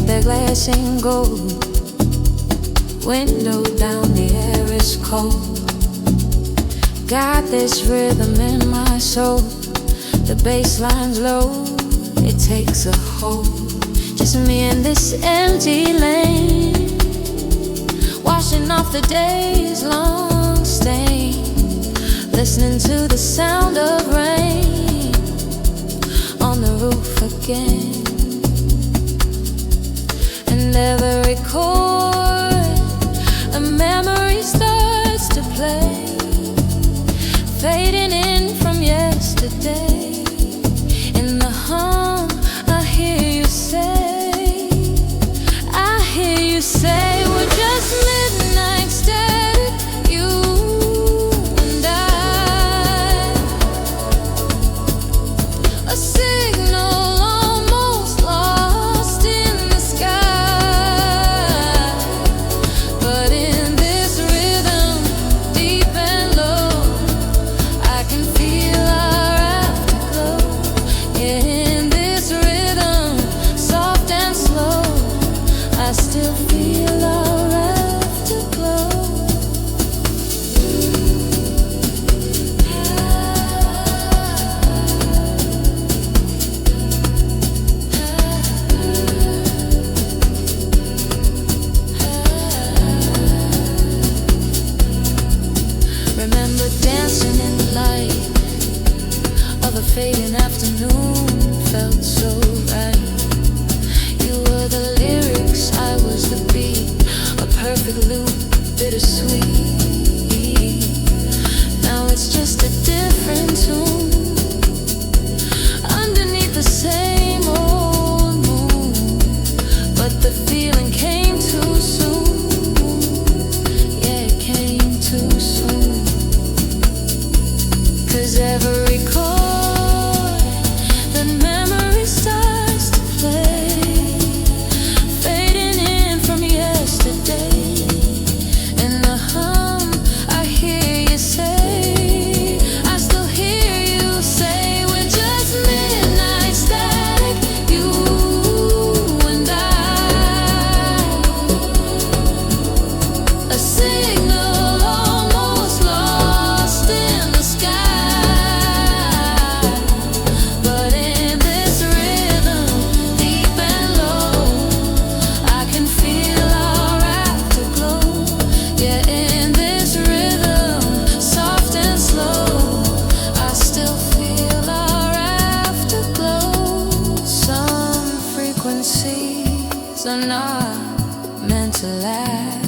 the glass ain't gold. Window down, the air is cold. Got this rhythm in my soul. The bass line's low, it takes a hold. Just me and this empty lane, washing off the day's long stain, listening to the sound of rain on the roof again. And every chord, a memory starts to play, fading in from yesterday. In the hum, I hear you say we're just midnight static, you and I. A signal almost lost in the sky, but in this rhythm, deep and low, I can feel our afterglow. Yeah, in this rhythm, soft and slow, I still feel our afterglow. Remember dancing in the light of a fading afternoon, felt so right. You were the lyrics, I was the beat, a perfect loop, bittersweet. Now it's just a different tune, underneath the same old moon, but the feeling came too soon. Yeah, it came too soon. 'Cause every chord, the memory starts to play, fading in from yesterday. In the hum, I hear you say, I still hear you say, we're just midnight static, you and I. A signal almost lost in the sky, but in this rhythm, deep and low, I can feel our afterglow. Yeah, in this rhythm, soft and slow, I still feel our afterglow. Some frequencies are not meant to last,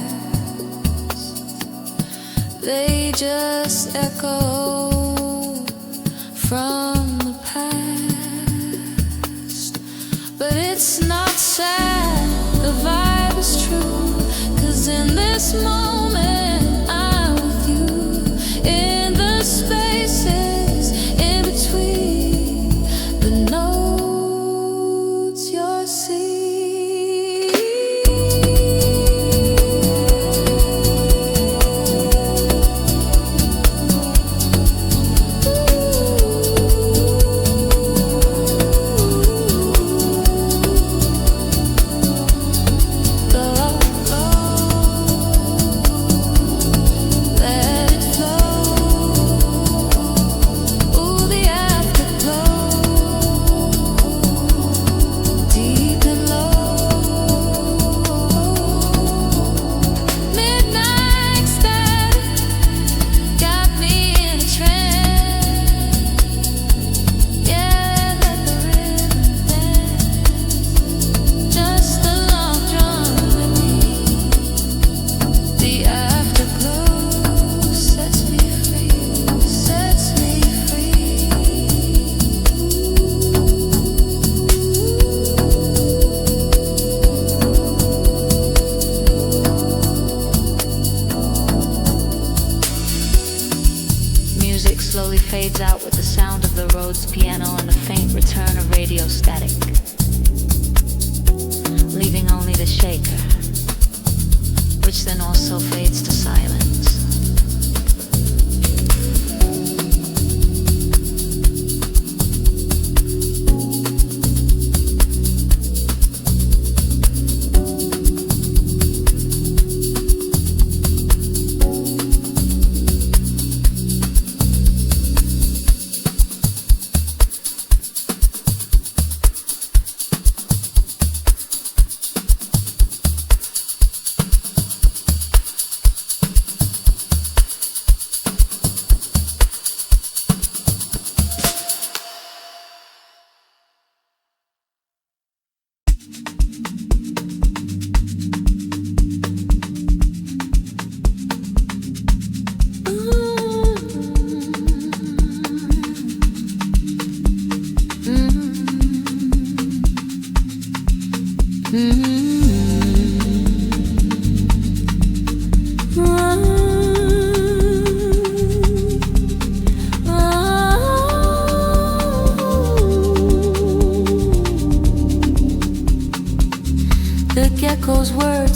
they just echo from the past. But it's not sad, the vibe is true, 'cause in this moment I'm with you. In the spaces in between the notes you're seeing. Let it flow. Ooh, the afterglow, deep and low. Midnight static got me in a trance. Yeah, let the rhythm dance, just a long drum with me. The afterglow sets me free, sets me free. Music slowly fades out with the sound of the Rhodes piano and the faint return of radio static, leaving only the shaker, which then also fades to silence.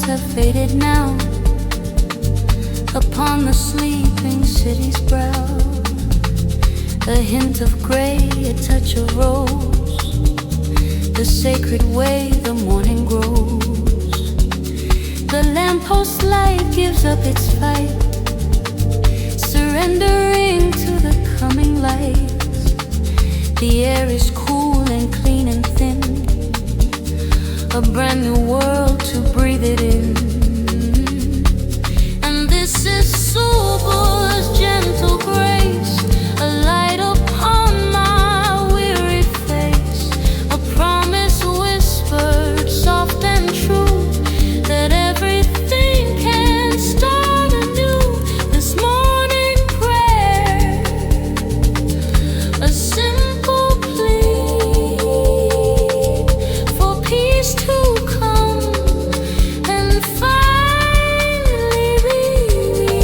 have faded now upon the sleeping city's brow. A hint of gray, a touch of rose, the sacred way the morning grows. The lamppost light gives up its fight, surrendering to the coming lights. The air is cool and clean and thin, a brand new world to breathe it in. And this is Soulful's gentle grace, a light upon my weary face, a promise whispered soft and true, that everything can start anew. This morning prayer, a simple plea for peace to come and finally be me.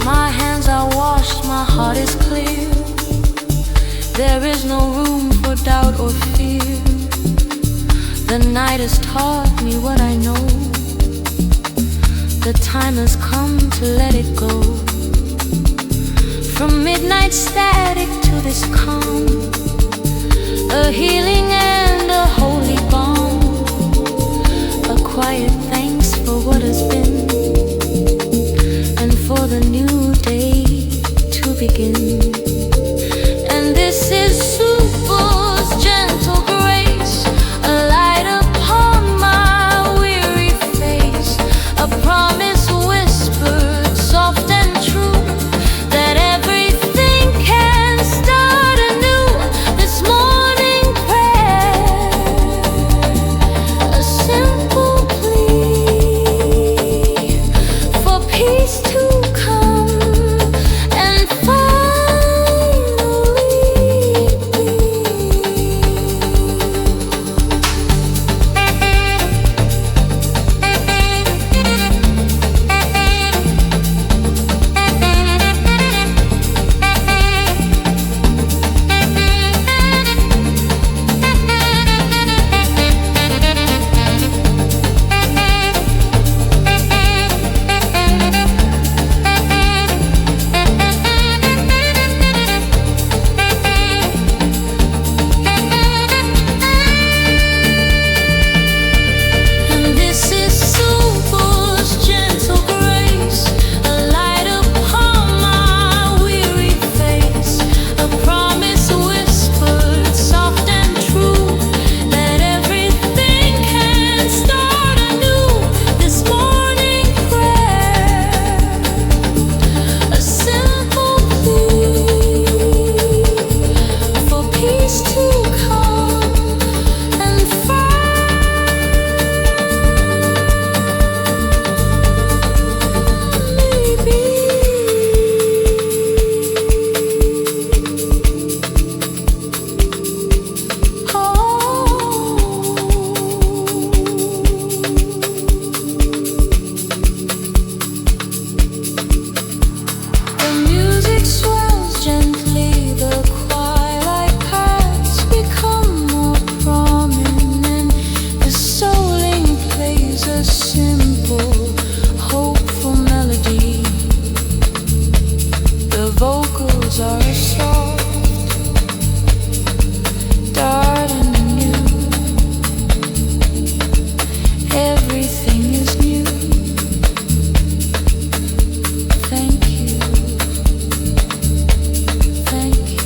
My hands are washed, my heart is clear. There is no room for doubt or fear. The night has taught me what I know. The time has come to let it go. From midnight static to this calm, a healing and a holy balm, a quiet thanks for what has been, and for the new day to begin. And this is Soulful's gentle grace, a light upon my weary face, a promise whispered soft and true, that everything can start anew. This morning prayer, a simple plea for peace to come and finally be. And this is Soulful's gentle grace, a light upon my weary face, a promise whispered soft and true, that everything can start anew. This morning prayer, a simple plea for peace to come and finally be. The music swells gently, the twilight paths become more prominent. The souling plays a simple, hopeful melody. The vocals are soft, dark and new. Everything is new. Thank you, thank you.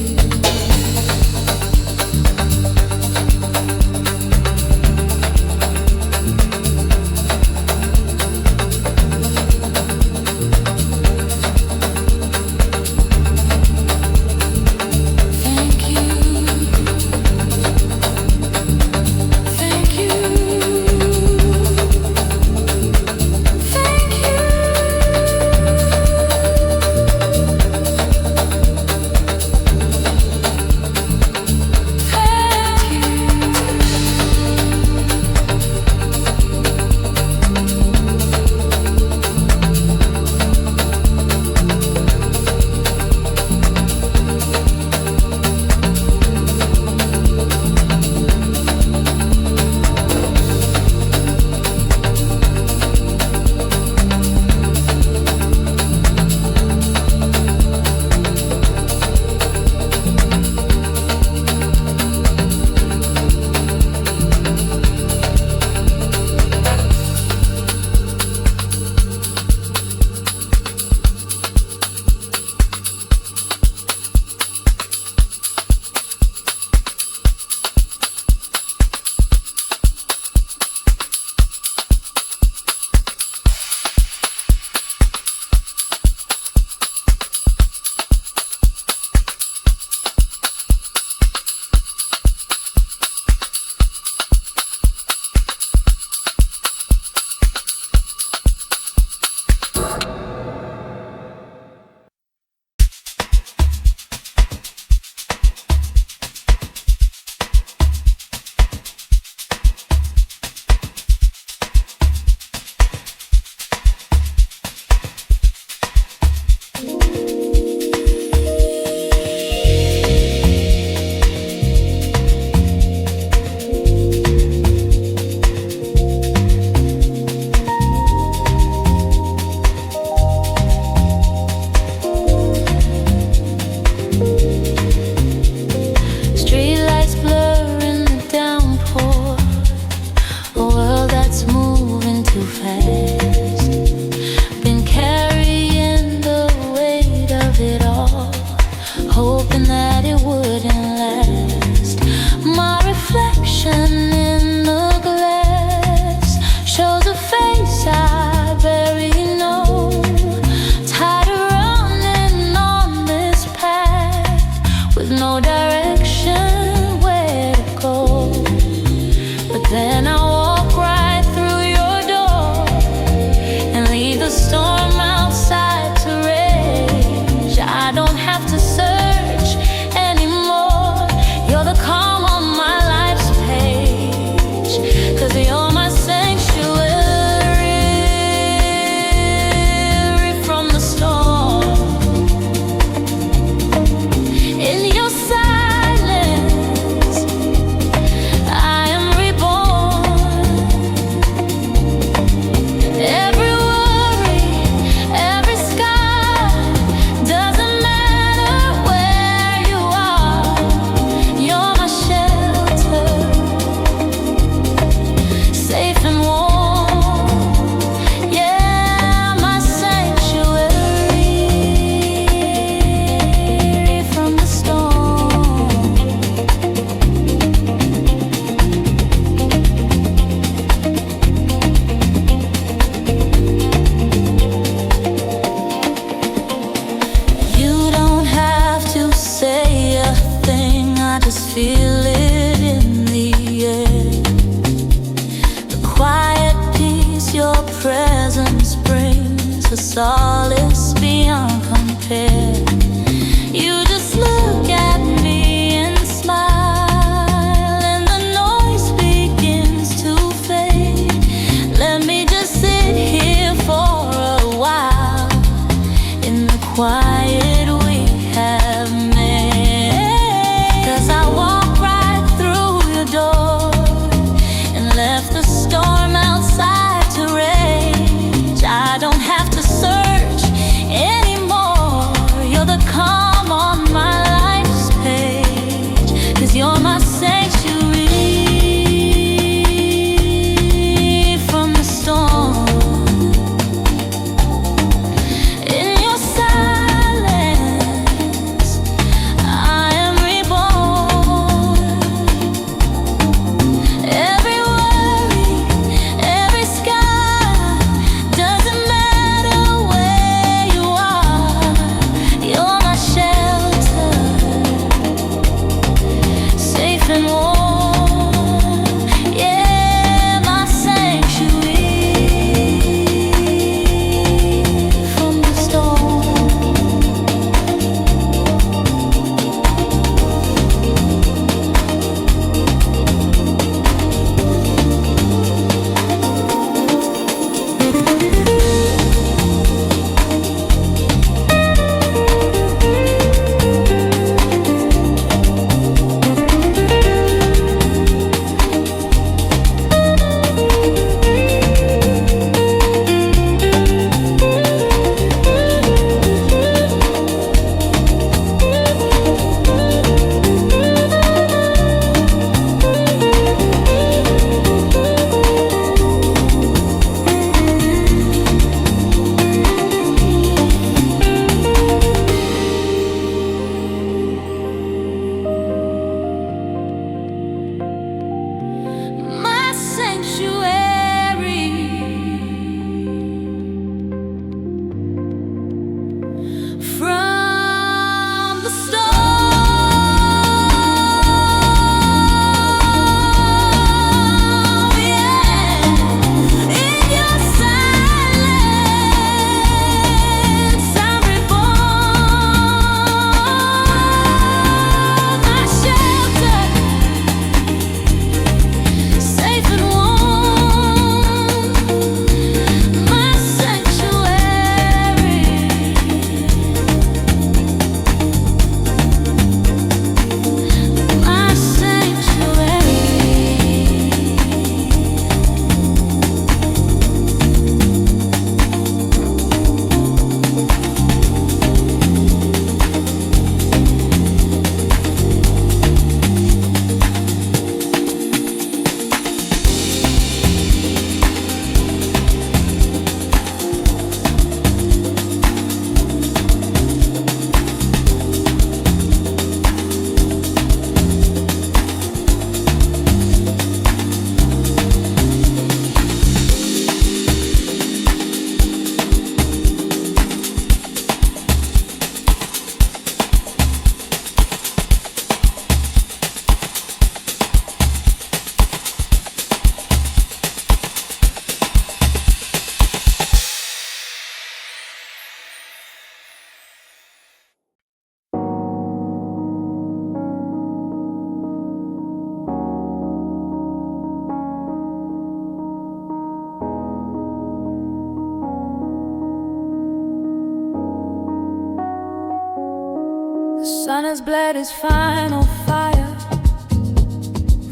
Sun has bled his final fire,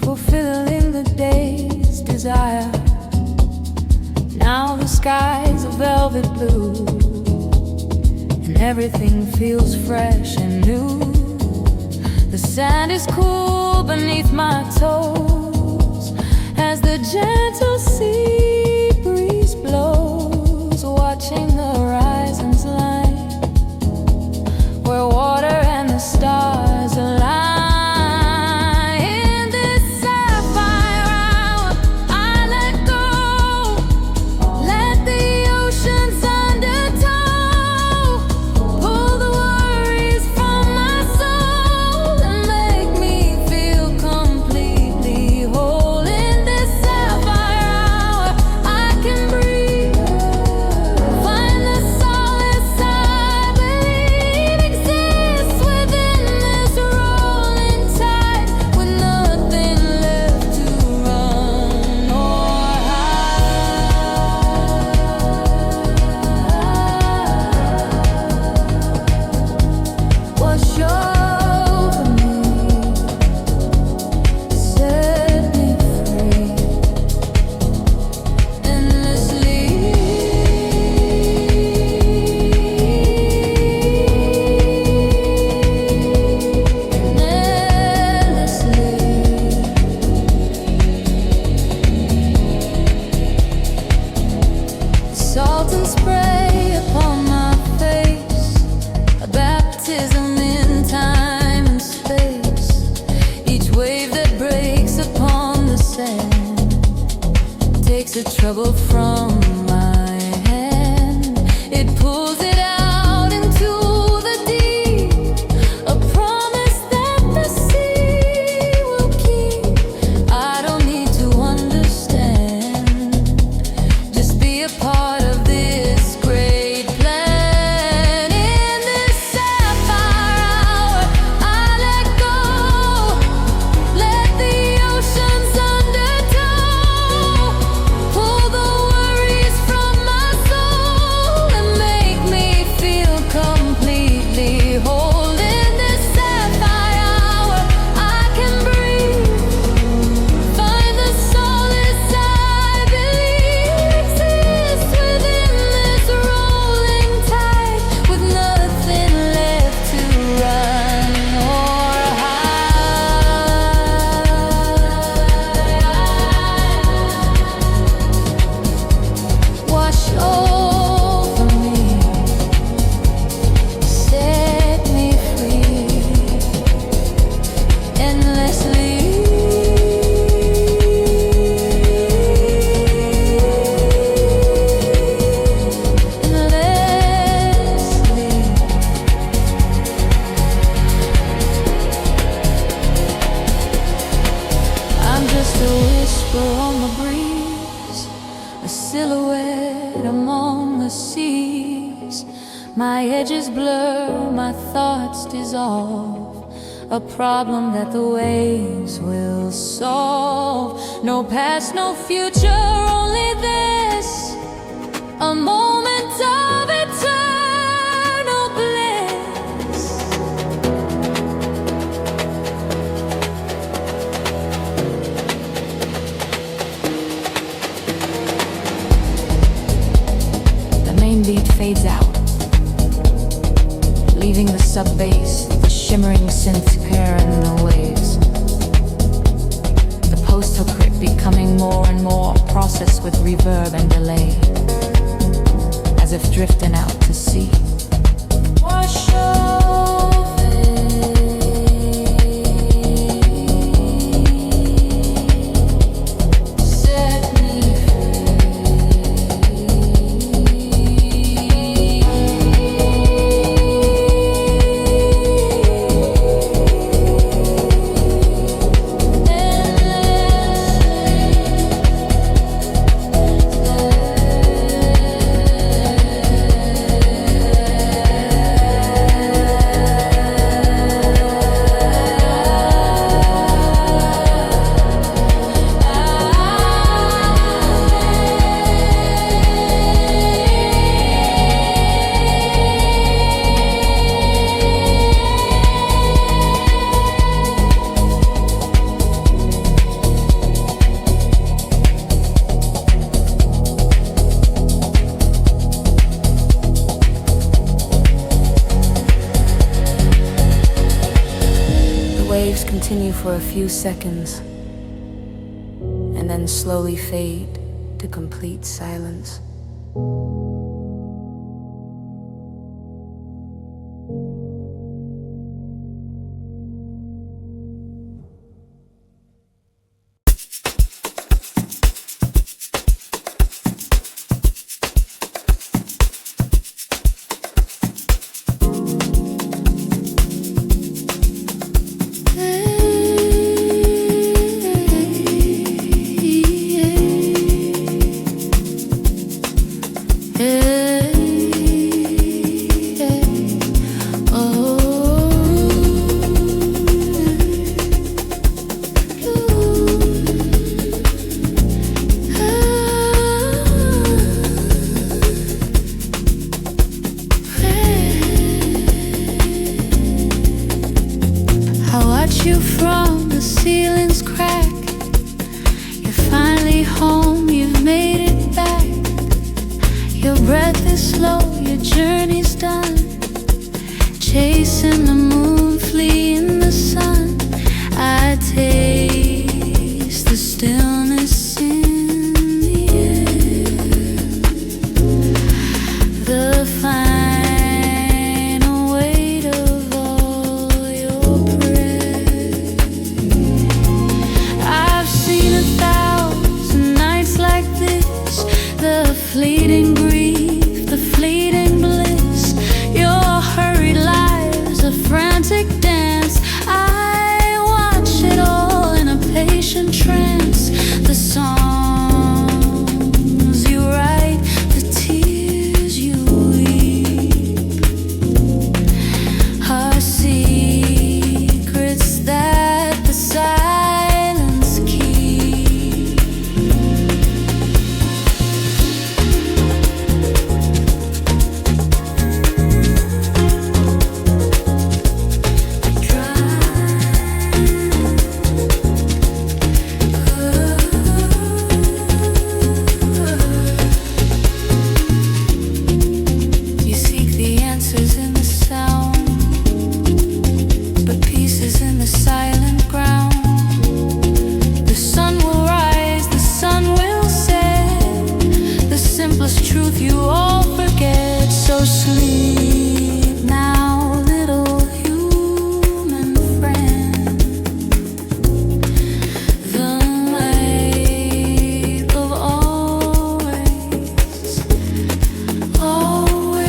fulfilling the day's desire. Now the sky's a velvet blue, and everything feels fresh and new. The sand is cool beneath my toes as the gentle sea breeze blows, watching the horizon's line where water and the stars align. In this sapphire hour, I let go, let the oceans undertow, pull the worries from my soul and make me feel completely whole. In this sapphire hour, I can breathe, find the solace I believe exists within this rolling tide, with nothing left to run or hide. Wash over me, set me free, endlessly, salt and spray upon my face, a baptism in time and space. Each wave that breaks upon the sand takes the trouble from my hand. It pulls it out into the deep, a promise that the sea will keep. I don't need to understand, just be a part of this great plan. In this sapphire hour, I let go, let the oceans undertow, pull the worries from my soul and make me feel completely whole. In this sapphire hour, I can breathe, find the solace I believe exists within this rolling tide, with nothing left to run or hide. Wash over me, set me free, endlessly, endlessly. I'm just a whisper on the breeze, a silhouette among the seas. My edges blur, my thoughts dissolve, a problem that the waves will solve. No past, no future, only this, a moment of eternal bliss. The main beat fades out, leaving the sub-bass, the shimmering synth pair in the waves. The post-hook grip becoming more and more processed with reverb and delay, as if drifting out to sea. Wash over me, set me free. continue for a few seconds and then slowly fade to complete silence. You from the ceiling's crack. You're finally home, you've made it back. Your breath is slow, your journey's done. Chasing the moon, fleeing the sun. I taste the stillness in the air. The final weight of all your prayer. I've seen 1,000 nights like this. The fleeting grief, the fleeting bliss. Your hurried lives, a frantic dance. I watch it all in a patient trance. The songs you write, the tears you weep, are secrets that the silence keeps. You seek the answers in the sound, but peace is in the silent ground. The sun will rise, the sun will set. The simplest truth you all forget. So sleep now, little human friend. The light of always, always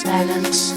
silence.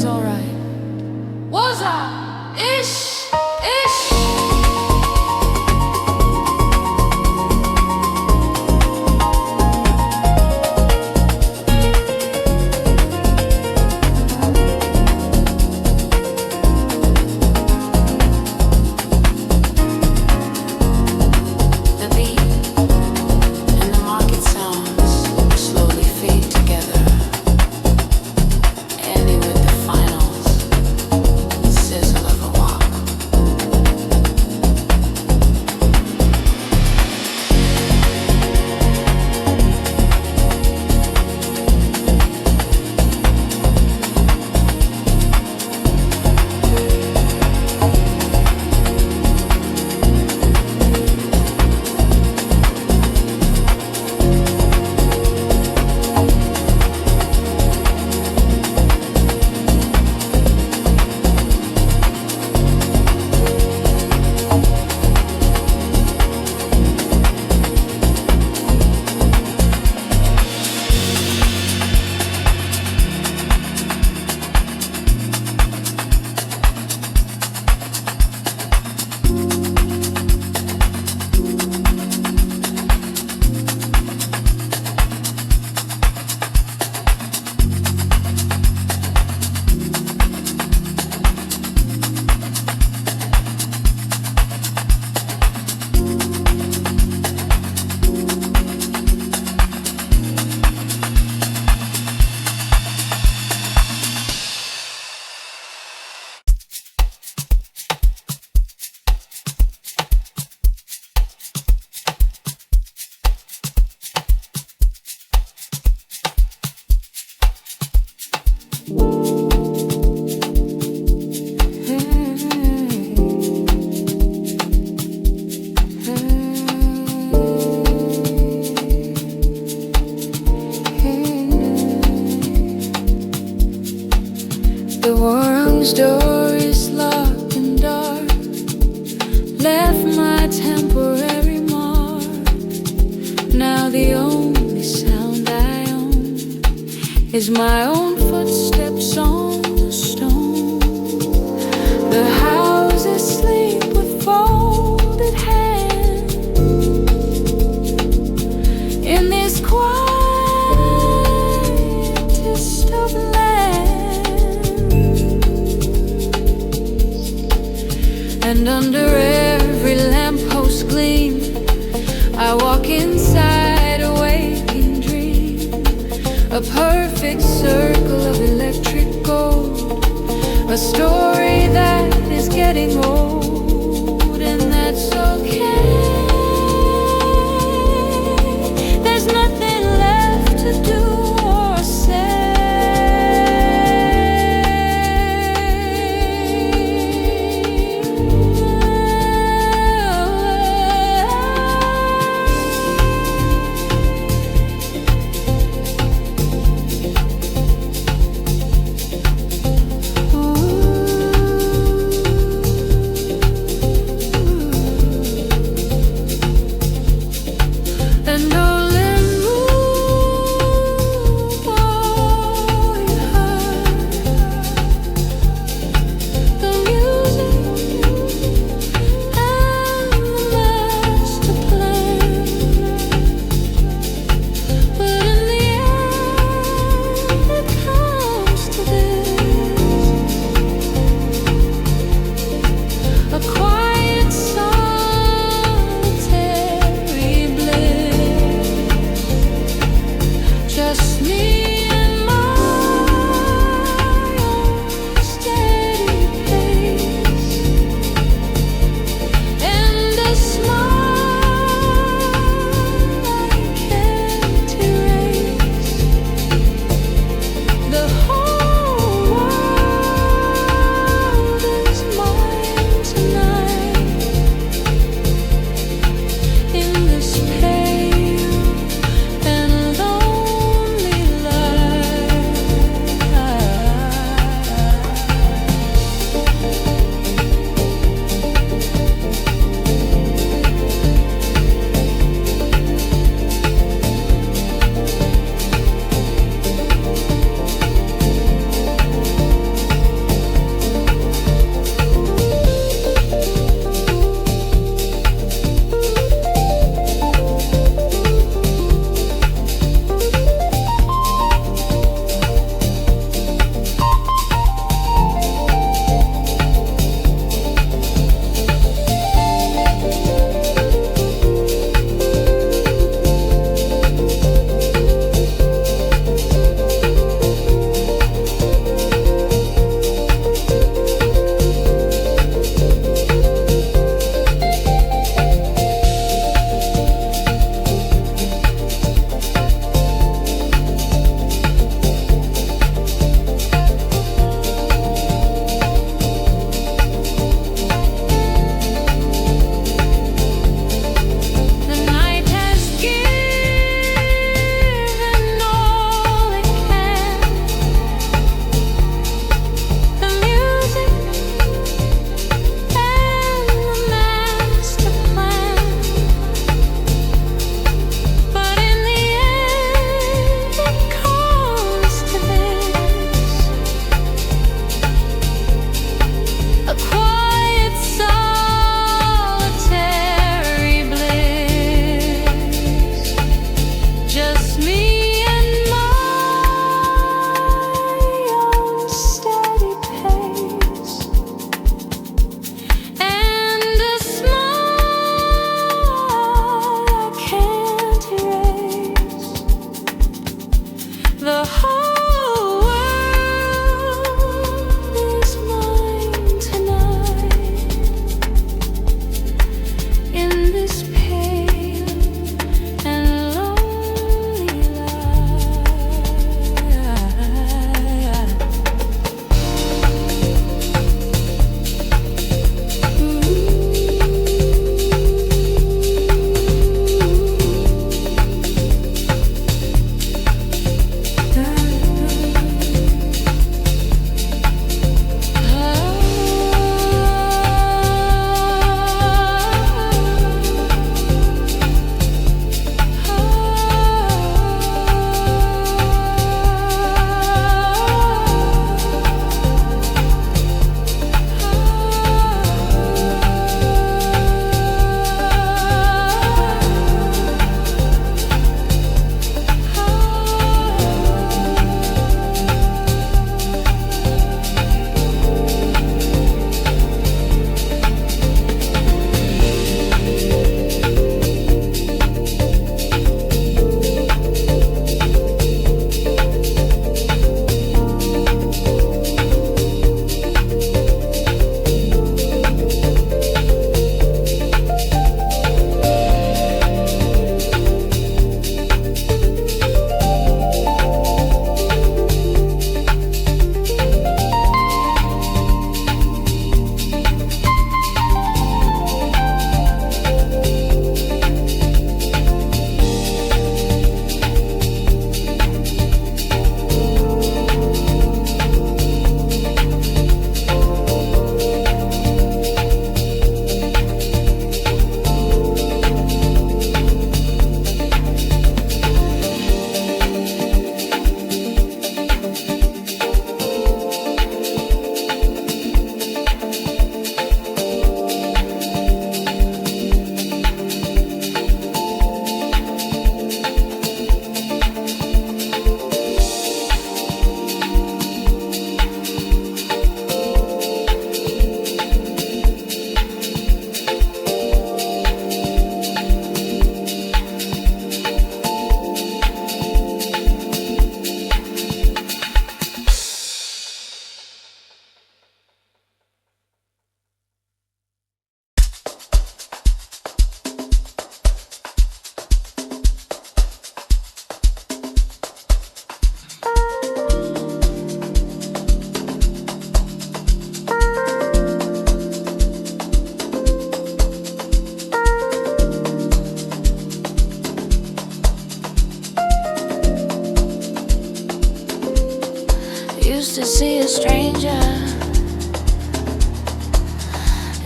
alright. Was I? Ish. The world's door is locked and dark, left my temporary mark. Now the only sound I own is my own footsteps on the stone. The house is asleep with folded hands in this quietest of lands. And under every lamppost gleam, I walk inside a waking dream, a perfect circle of electric gold, a story that is getting old, and that's okay. There's nothing left to do or say.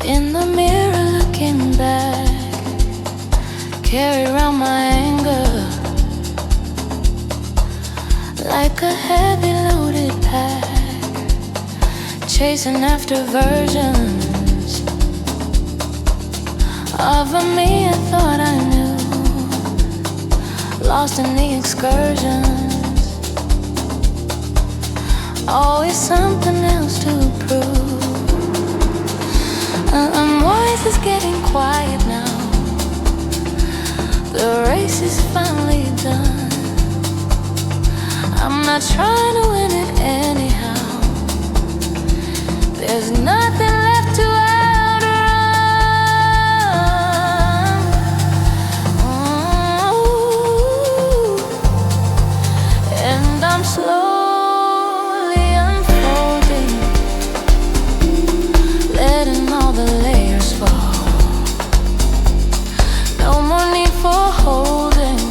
In the mirror looking back, carry around my anger like a heavy loaded pack, chasing after versions of a me I thought I knew, lost in the excursions, always something else to prove. My voice is getting quiet now, the race is finally done. I'm not trying to win it anyhow, there's nothing left to outrun. And I'm slowly unfolding, letting all the layers fall. No more need for holding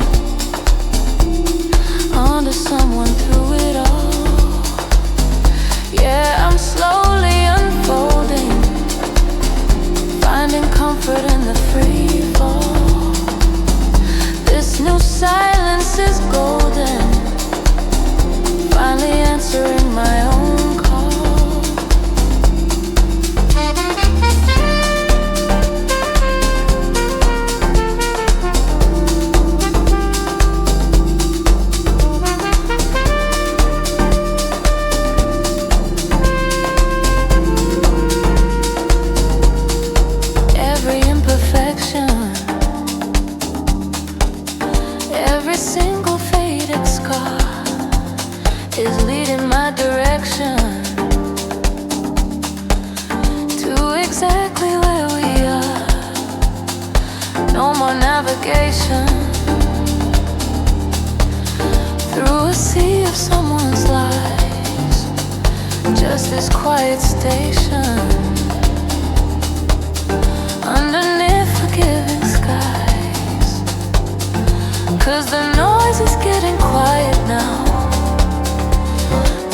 onto someone through it all. Yeah, I'm slowly unfolding, finding comfort in the free fall. This new silence is golden, finally answering my own call. Every imperfection, every single faded scar is leading my direction to exactly where we are. No more navigation through a sea of someone's lies, just this quiet station underneath forgiving skies. 'Cause the noise is getting quiet now,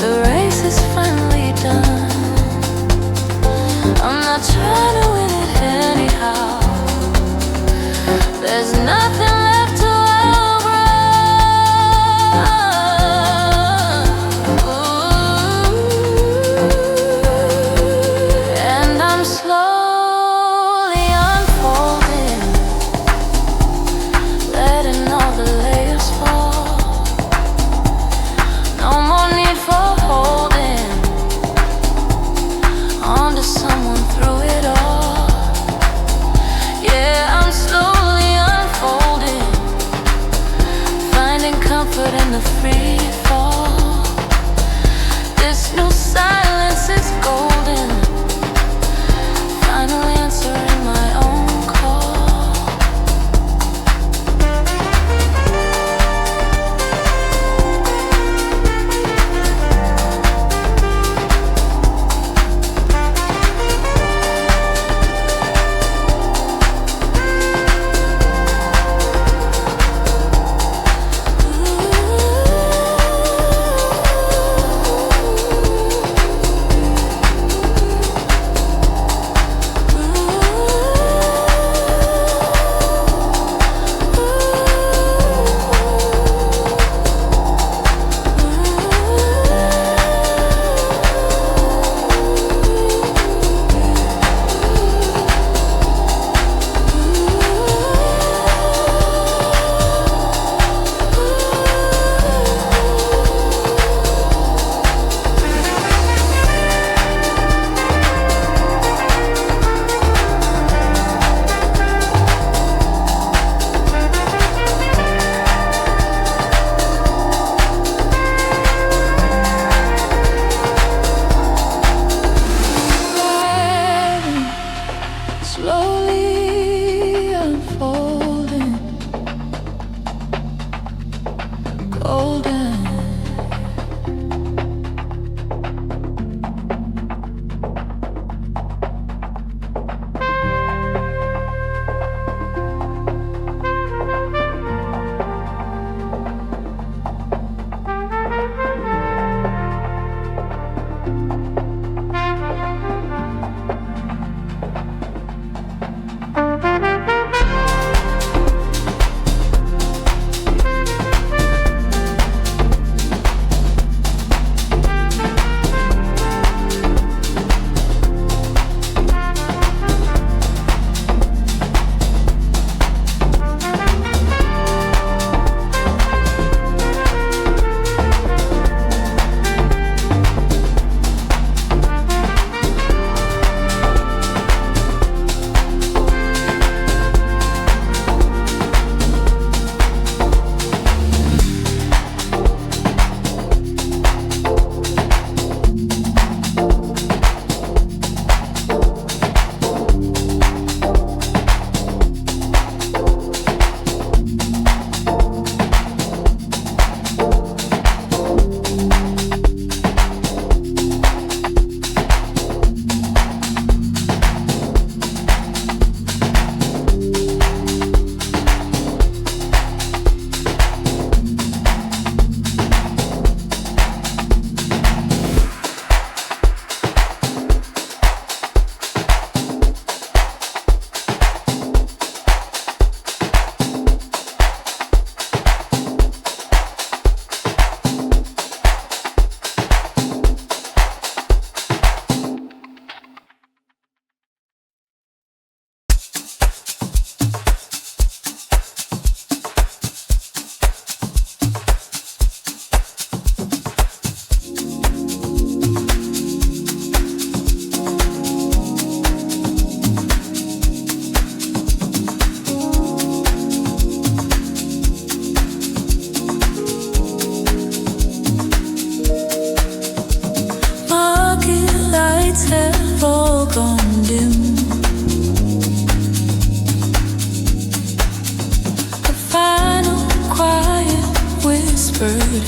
the race is finally done. I'm not trying to win it anyhow, there's nothing left to outrun. And I'm slowly unfolding, letting all the layers fall. No more need for holding onto someone through it all. Yeah, I'm slowly unfolding, finding comfort in the free fall. This new silence is golden, finally answering my own call.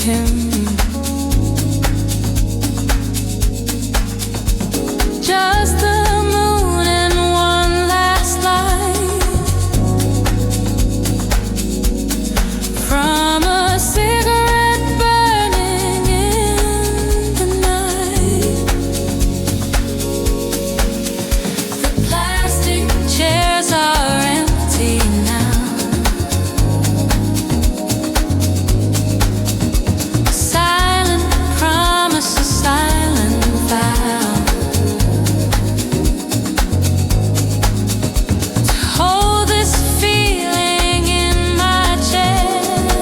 him. Just the moon and one last light from a cigarette burning in the night. The plastic chairs are empty now. A silent promise, a silent vow. Hold this feeling in my chest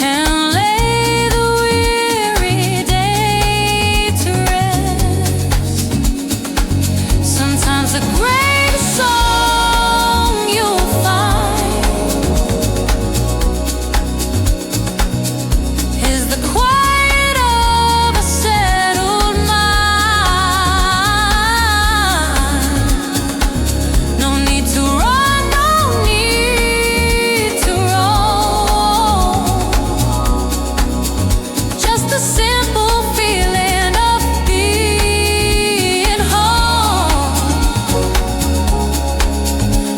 and lay the weary day to rest. Sometimes the greatest song you'll find is the quiet of a settled mind. No need to run, no need to roll. Just a simple feeling of being whole.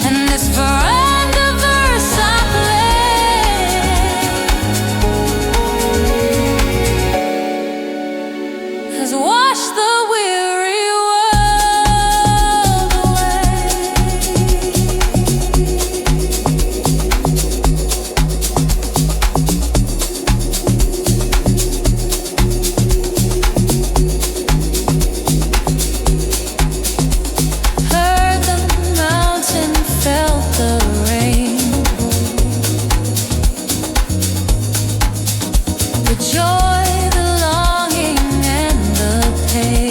And this veranda verse I play has washed the weary world away. Heard the mountain, felt the rain. The joy, the longing, and the pain.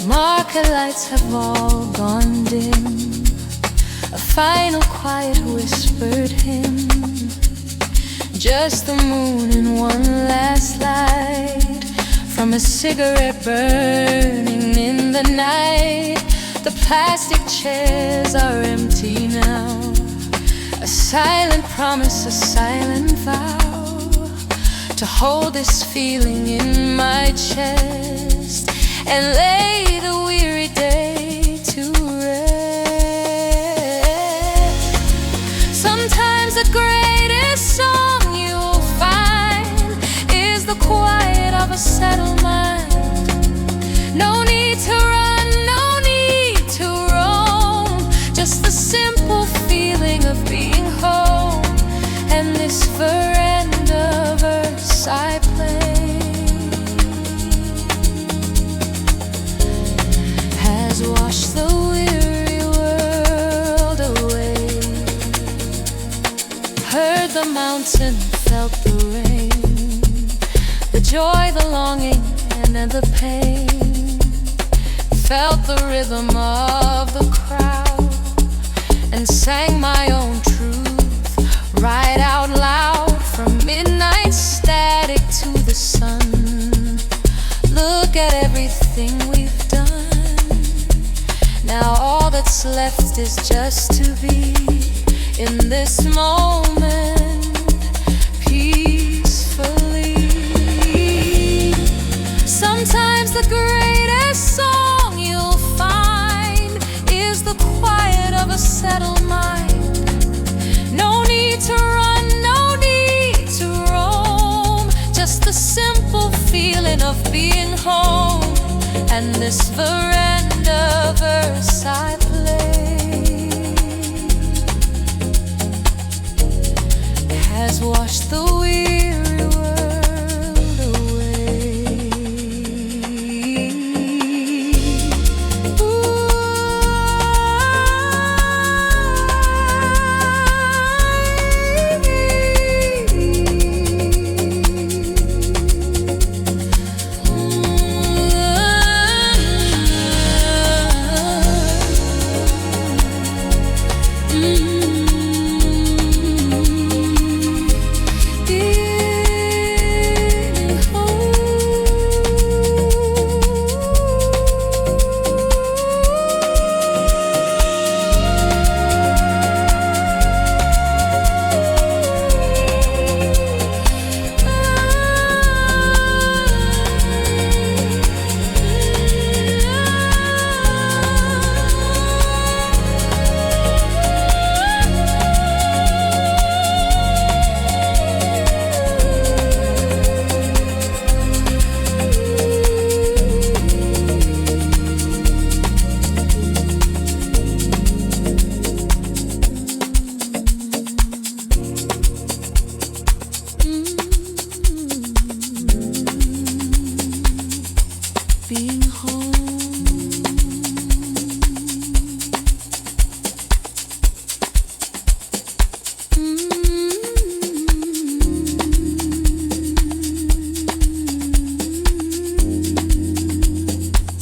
Market lights have all gone dim. A final quiet whispered hymn. Just the moon and one last light from a cigarette burning in the night. The plastic chairs are empty now. A silent promise, a silent vow to hold this feeling in my chest and lay the weary day to rest. Sometimes the greatest song you'll find is the quiet of a settled mind. No need to run, no need to roam, just the simple feeling of being home. And this veranda verse I play wash the weary world away. Heard the mountain, felt the rain, the joy, the longing, and the pain. Felt the rhythm of the crowd and sang my own truth right out loud. From midnight static to the sun, look at everything we've done. Now all that's left is just to be in this moment peacefully. Sometimes the greatest song you'll find is the quiet of a settled mind. No need to run, no need to roam, just the simple feeling of being home. And this veranda verse I play has washed the weary world away. Being home.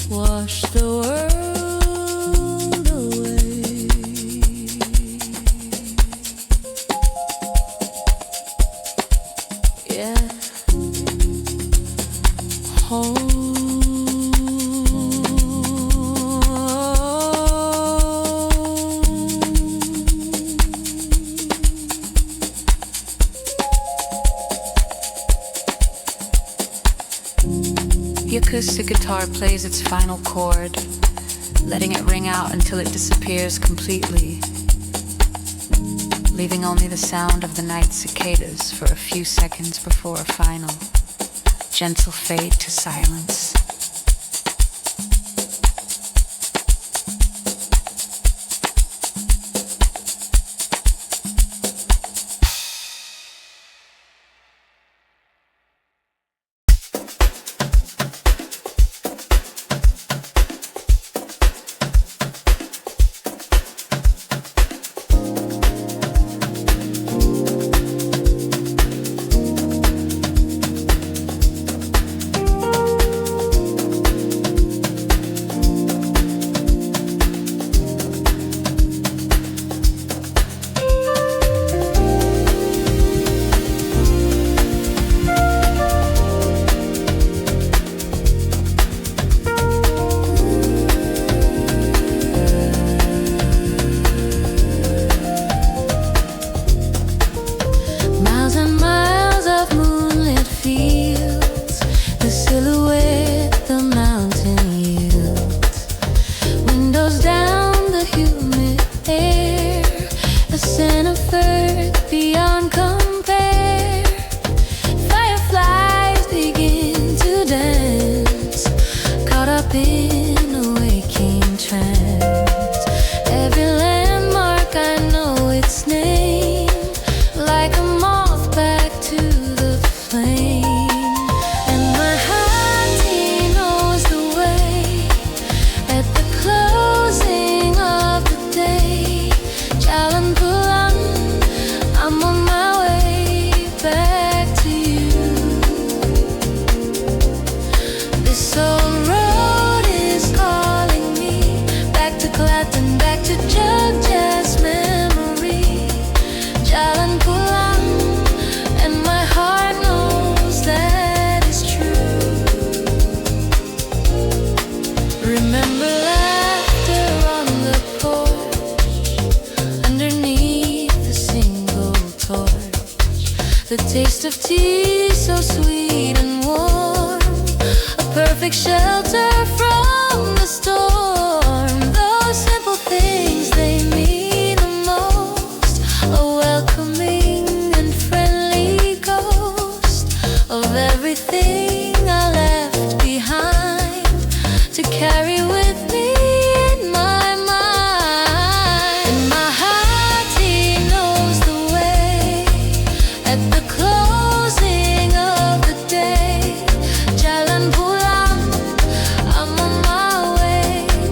Wash the world away. Yeah. Home. The acoustic guitar plays its final chord. letting it ring out until it disappears completely, leaving only the sound of the night cicadas for a few seconds before a final, gentle fade to silence.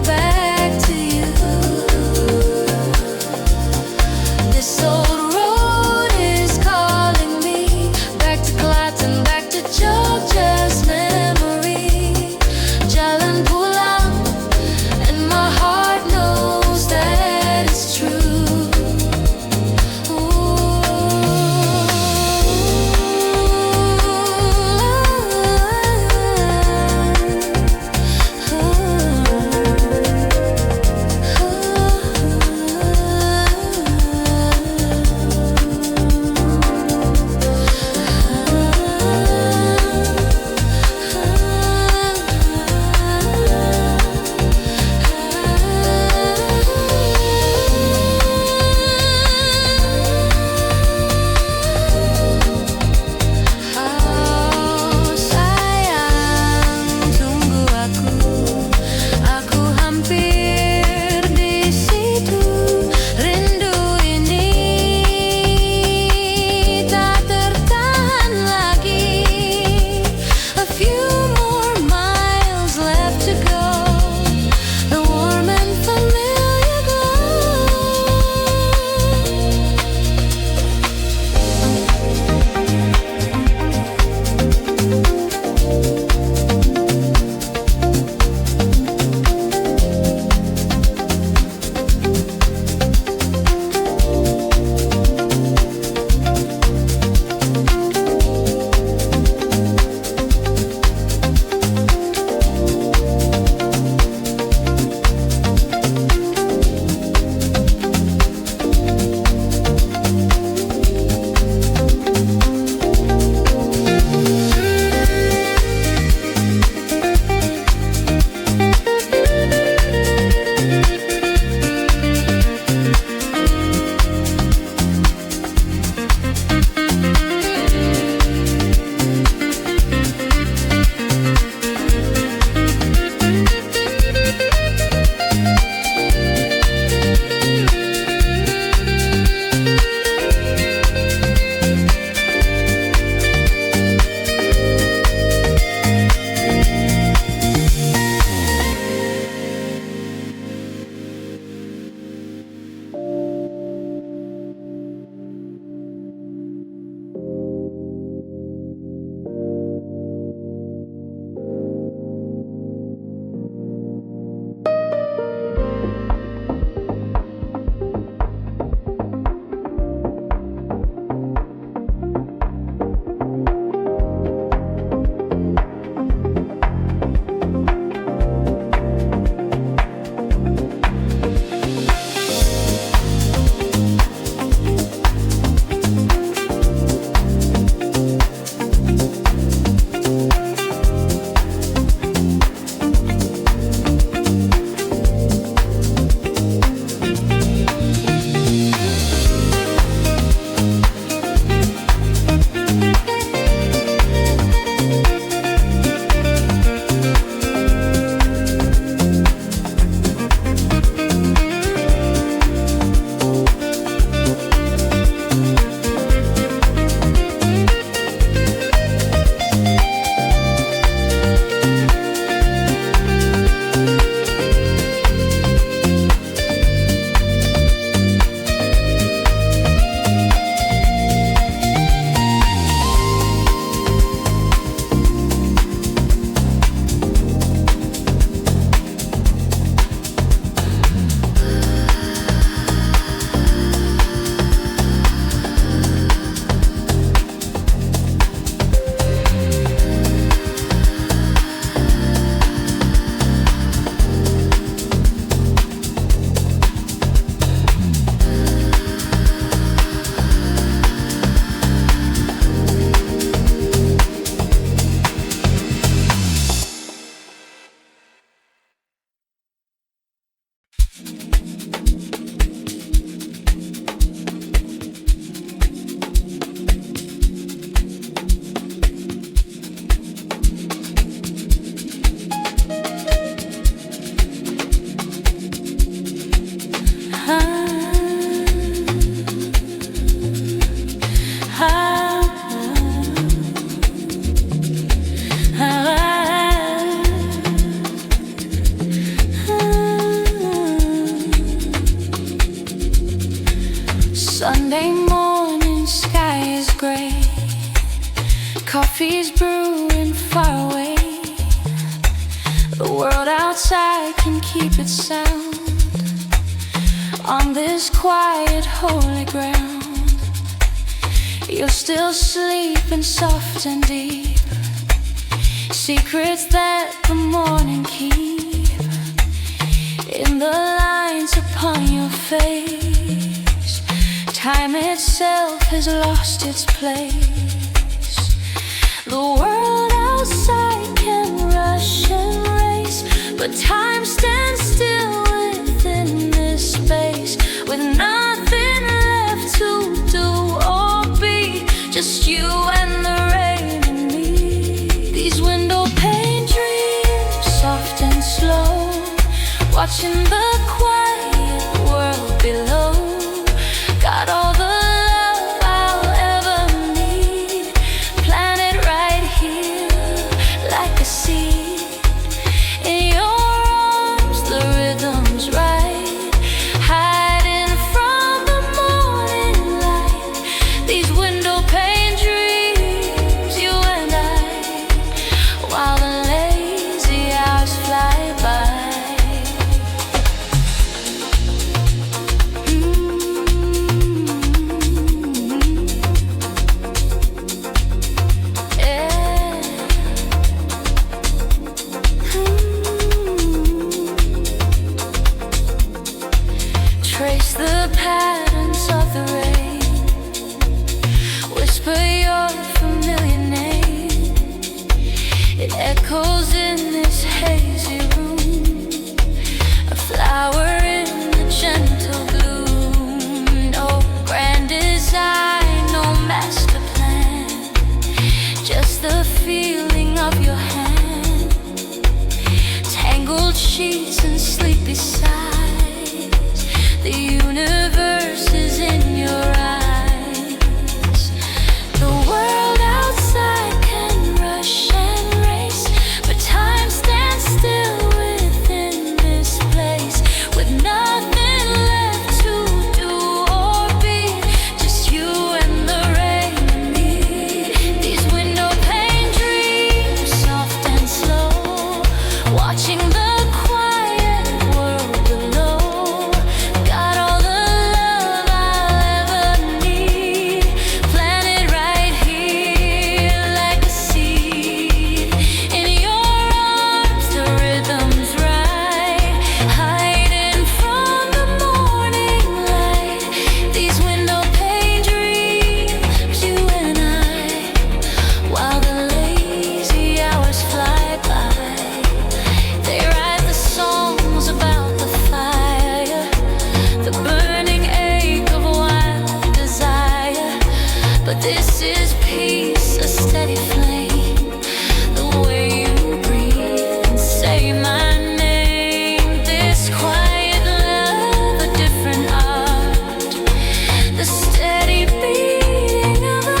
Back Sunday morning, sky is gray. Coffee's brewing far away. The world outside can keep its sound on this quiet holy ground. You're still sleeping soft and deep, secrets that the morning keep in the lines upon your face. Time itself has lost its place. The world outside can rush and race, but time stands still within this space, with nothing left to do or be, just you and the rain and me. These window pane dreams, soft and slow, watching the quiet world below. Got all the love I'll ever need, planted right here like a seed. In your arms the rhythm's right, hiding from the morning light. These window pane dreams, you and I, while the lazy hours fly by. Trace the patterns of the rain, whisper your familiar name. It echoes in this hazy room, a flower in the gentle gloom. No grand design, no master plan, just the feeling of your hand. Tangled sheets and sleepy sighs, the universe is in your eyes. The world outside can rush and race, but time stands still within this place, with nothing left to do or be, just you and the rain and me. These window pane dreams, soft and slow, watching the quiet world below. Got all the love I'll ever need, planted right here like a seed. In your arms the rhythm's right, hiding from the morning light. These window pane dreams, you and I, while the lazy hours fly by. They write the songs about the fire, the burning ache of wild desire. But this is peace, a steady flame, the way you breathe and say my name. This quiet love, a different art, the steady beating of the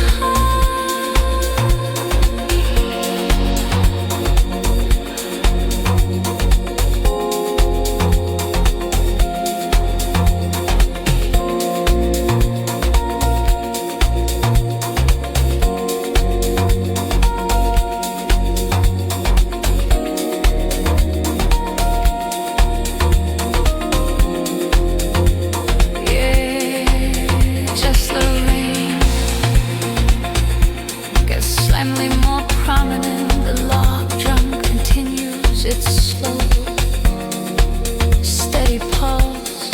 yeah, just the rain gets slightly more prominent. The log drum continues its slow, steady pulse.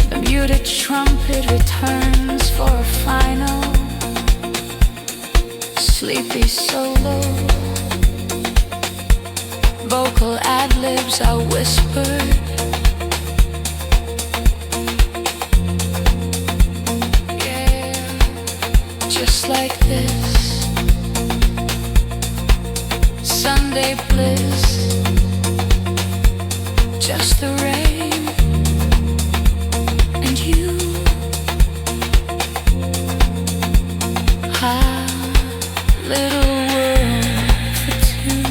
The muted trumpet returns for a final, sleepy solo. Vocal ad-libs are whispered, yeah, just like this. Sunday bliss, just the rain and you. Ah, little world for two.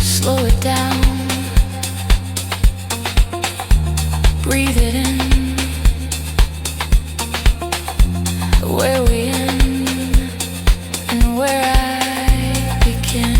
Slow it down, breathe it in. Where we end and where I begin.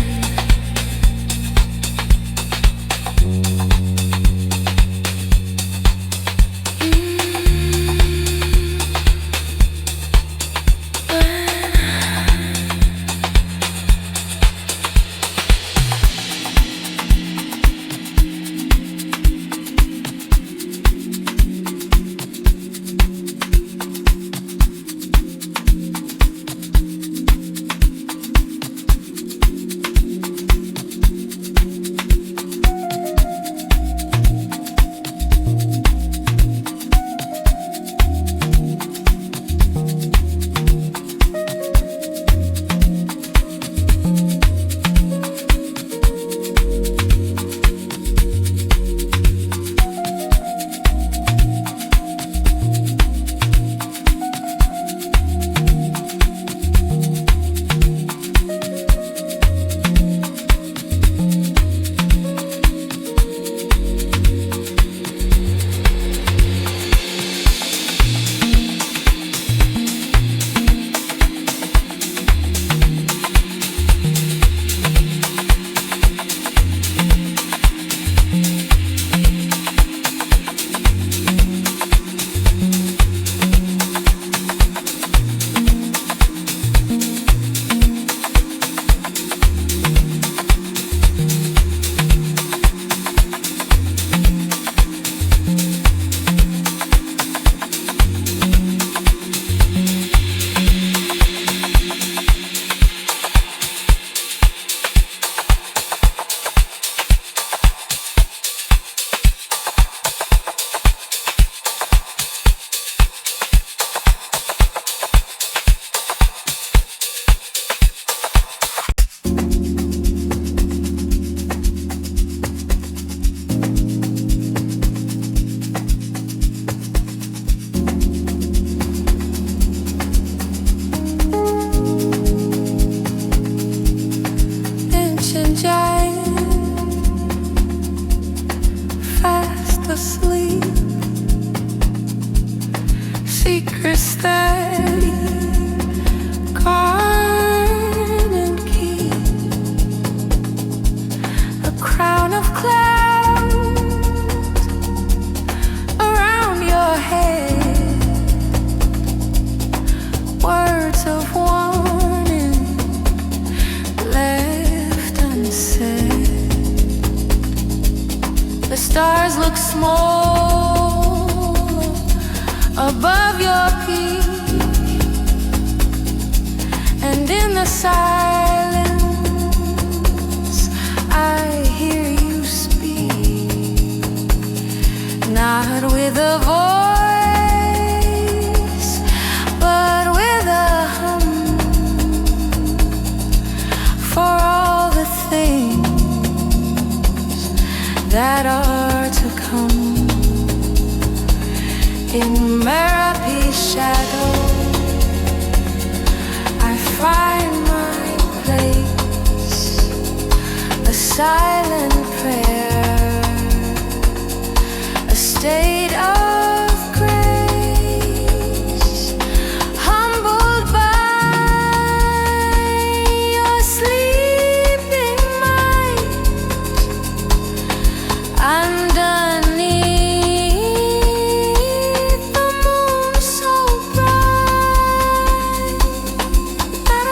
Stars look small above your peak, and in the silence I hear you speak, not with a voice but with a hum, for all the things that are to come. In Amapiano shadow I find my place, a silent prayer, a state of grace, humbled by your sleeping mind. Underneath the moon so bright that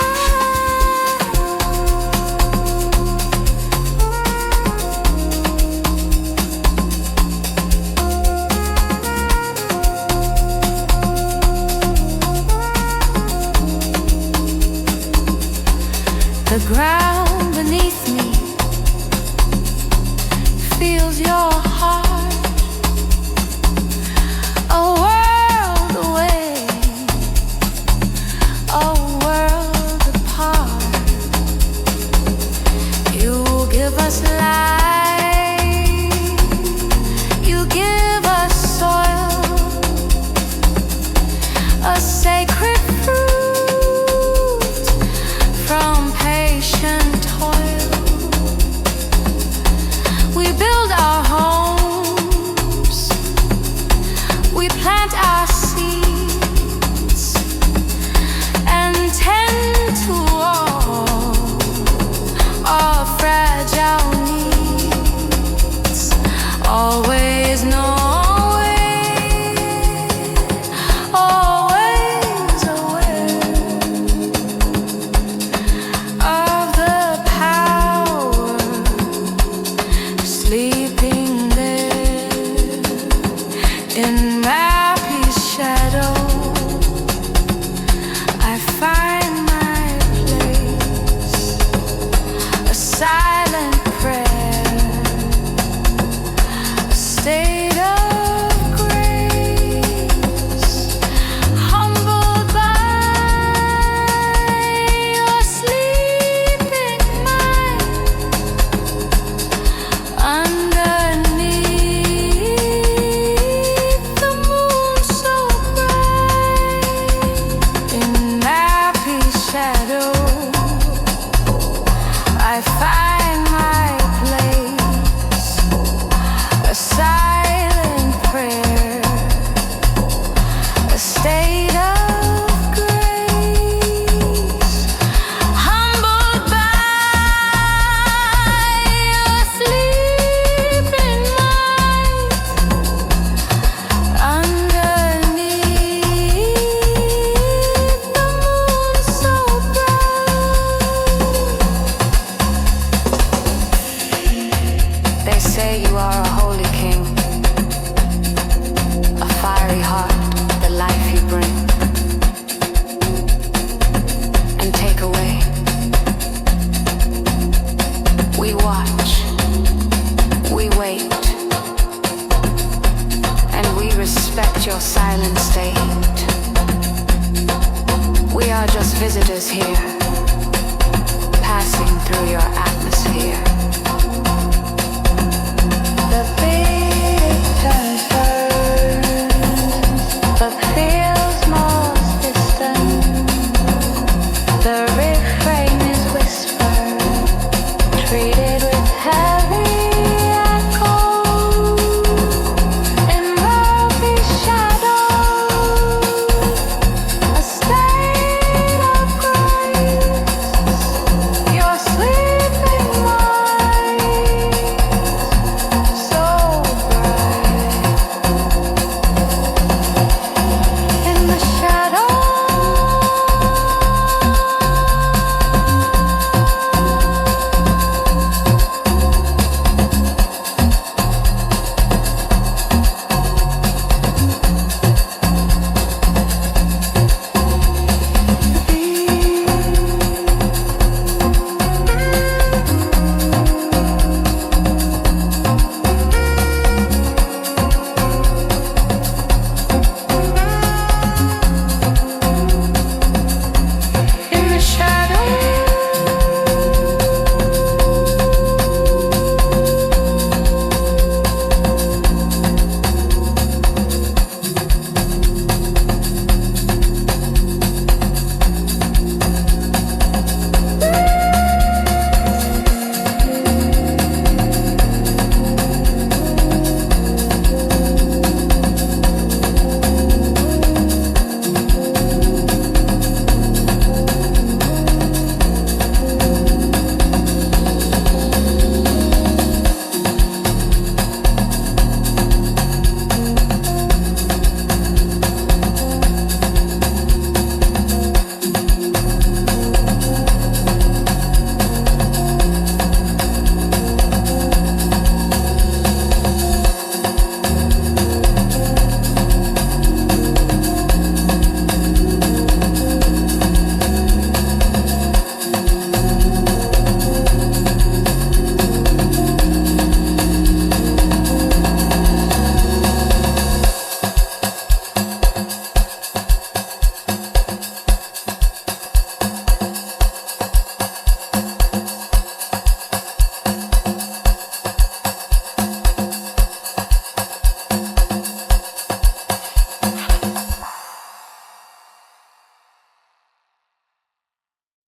the ground beneath me feels your heart, a world away, a world apart. You give us life, you give us soil, a sacred fruit from patient toil. We build our home your silent state. We are just visitors here, passing through your atmosphere.